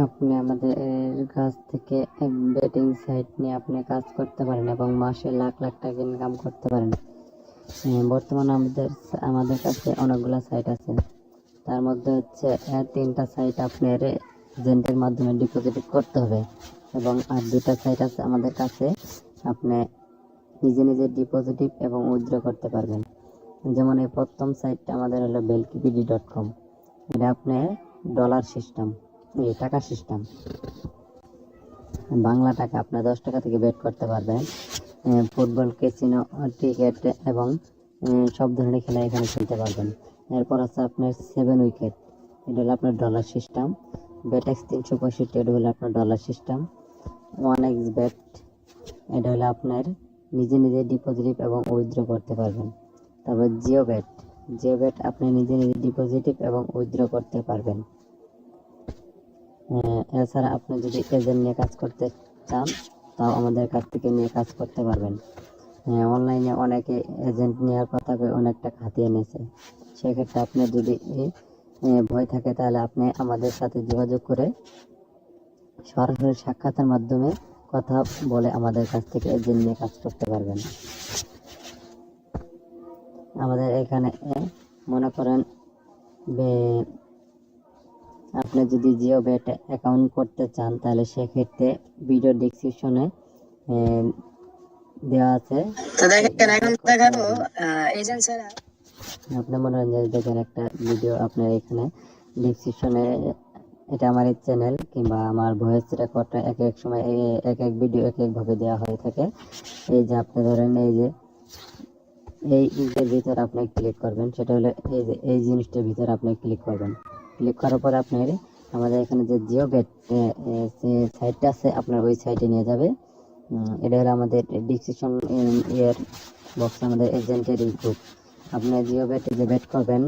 আপনি আমাদের কাছ থেকে এক বেটিং সাইট নিয়ে আপনি কাজ করতে পারেন এবং মাসে লাখ লাখ টাকা ইনকাম করতে পারেন। বর্তমানে আমাদের কাছে অনেকগুলো সাইট আছে। তার মধ্যে হচ্ছে 3টা সাইট আপনার এজেন্টের মাধ্যমে ডিপোজিট করতে হবে এবং আর 2টা সাইট আছে আমাদের কাছে, আপনি নিজে নিজে ডিপোজিট এবং উইথড্র করতে পারবেন। যেমন এই প্রথম সাইটটা আমাদের হলো belkipd.com। এটা আপনার ডলার সিস্টেম, এই টাকা সিস্টেম, বাংলা টাকা আপনার 10 টাকা থেকে বেট করতে পারবেন। ফুটবল, ক্যাসিনো, ক্রিকেট এবং সব ধরনের খেলা এখানে খেলতে পারবেন। এরপর আছে আপনার 7 উইকেট, এটা হলো আপনার ডলার সিস্টেম। বেটএক্স 365, এটা হলো আপনার ডলার সিস্টেম। 1x বেট, এটা হলো আপনার নিজে নিজে ডিপোজিট এবং উইথড্র করতে পারবেন। তারপর জিও বেট আপনি নিজে নিজে ডিপোজিট এবং উইথড্র করতে পারবেন। এছাড়া আপনি যদি এজেন্ট নিয়ে কাজ করতে চান তাও আমাদের কাছ থেকে নিয়ে কাজ করতে পারবেন। অনলাইনে অনেকে এজেন্ট নেওয়ার কথা অনেক টাকা হাতিয়ে নিয়েছে। সেক্ষেত্রে আপনার যদি ভয় থাকে তাহলে আপনি আমাদের সাথে যোগাযোগ করে সরাসরি সাক্ষাতের মাধ্যমে কথা বলে আমাদের কাছ থেকে এজেন্ট নিয়ে কাজ করতে পারবেন। আমাদের এখানে মনে করেন আপনি যদি জিও বেট অ্যাকাউন্ট করতে চান তাহলে সেক্ষেত্রে ভিডিও ডেসক্রিপশনে দেওয়া আছে। তো দেখেন এখন দেখাবো এজেন্ট ছাড়া আপনি মনে হয় দেখেন একটা ভিডিও আপনার এখানে ডেসক্রিপশনে, এটা আমার এই চ্যানেল কিংবা আমার ভয়েস রেকর্ডটা এক এক সময় এক এক ভিডিও এক এক ভাবে দেওয়া হয়ে থাকে। এই যে আপনি ধরেন এই যে এই ইমেজের ভিতর আপনি ক্লিক করবেন, সেটা হলো এই যে এই জিনিসটার ভিতর আপনি ক্লিক করবেন। ক্লিক করার পর আপনার আমাদের এখানে যে জিও বেট সাইটটা আছে আপনার ওই সাইটে নিয়ে যাবে। এটা হলো আমাদের ডিসক্রিপশন এর বক্স, আমাদের এজেন্টের গ্রুপ। আপনি জিও বেট যে বেট করবেন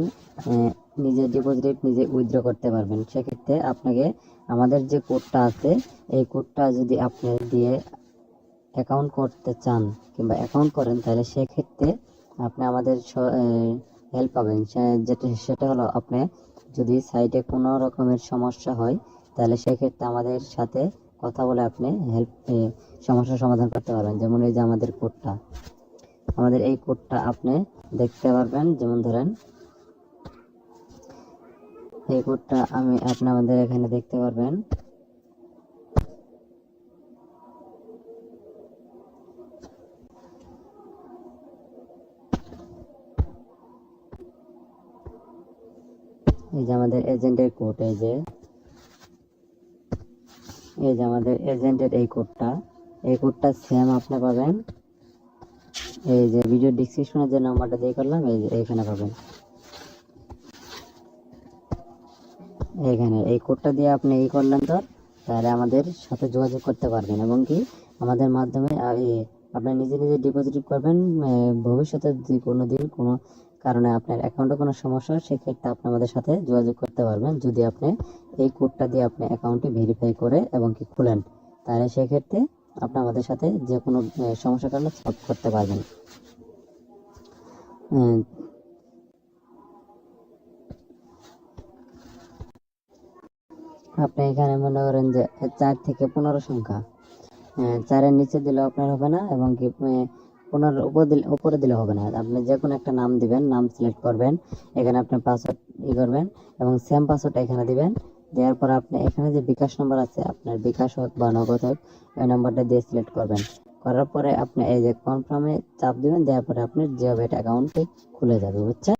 নিজে ডিপোজিট নিজে উইথড্র করতে পারবেন। সেক্ষেত্রে আপনাকে আমাদের যে কোডটা আছে এই কোডটা যদি আপনি দিয়ে অ্যাকাউন্ট করতে চান কিংবা অ্যাকাউন্ট করেন তাহলে সেক্ষেত্রে আপনি আমাদের হেল্প পাবেন। সেটা হলো আপনি যদি সাইটে কোনো রকমের সমস্যা হয় তাহলে সেক্ষেত্রে আমাদের সাথে কথা বলে আপনি সমস্যার সমাধান করতে পারবেন। যেমন এই যে আমাদের কোডটা, আমাদের এই কোডটা আপনি দেখতে পারবেন। যেমন ধরেন এই কোডটা আপনি আমাদের এখানে দেখতে পারবেন। এই যে আমাদের এজেন্টের কোড, এই যে আমাদের এজেন্টের এই কোডটা সেম আপনি পাবেন এই যে ভিডিও ডেসক্রিপশনে যে নাম্বারটা দিয়ে করলাম এই যে এখানে পাবেন। এখানে এই কোডটা দিয়ে আপনি এই করলেন তো তাহলে আমাদের সাথে যোগাযোগ করতে পারবেন এবং কি আমাদের মাধ্যমে আপনি নিজে নিজে ডিপোজিট করবেন। ভবিষ্যতে যদি কোনো দিন কোনো কারণে আপনার অ্যাকাউন্টে কোনো সমস্যা হয় সেক্ষেত্রে আপনি আমাদের সাথে যোগাযোগ করতে পারবেন। যদি আপনি এই কোডটা দিয়ে আপনি অ্যাকাউন্টটি ভেরিফাই করে এবং কি খুলেন তাহলে সেক্ষেত্রে আপনি আমাদের সাথে যে কোনো সমস্যার কারণে সলভ করতে পারবেন। আপনি এখানে মনে করেন যে 4 থেকে 15 সংখ্যা, 4-এর নিচে দিলে আপনার হবে না এবং কি 15 উপরে দিলে হবে না। আপনি যে কোনো একটা নাম দিবেন, নাম সিলেক্ট করবেন, এখানে আপনি পাসওয়ার্ড করবেন এবং সেম পাসওয়ার্ডটা এখানে দিবেন। দেওয়ার পর আপনি এখানে যে বিকাশ নম্বর আছে আপনার বিকাশ হোক বা নগদ হোক ওই নাম্বারটা দিয়ে সিলেক্ট করবেন। করার পরে আপনি এই যে কনফার্মে চাপ দিবেন, দেওয়ার পরে আপনার জিও বেট অ্যাকাউন্টটি খুলে যাবে, বুঝছেন?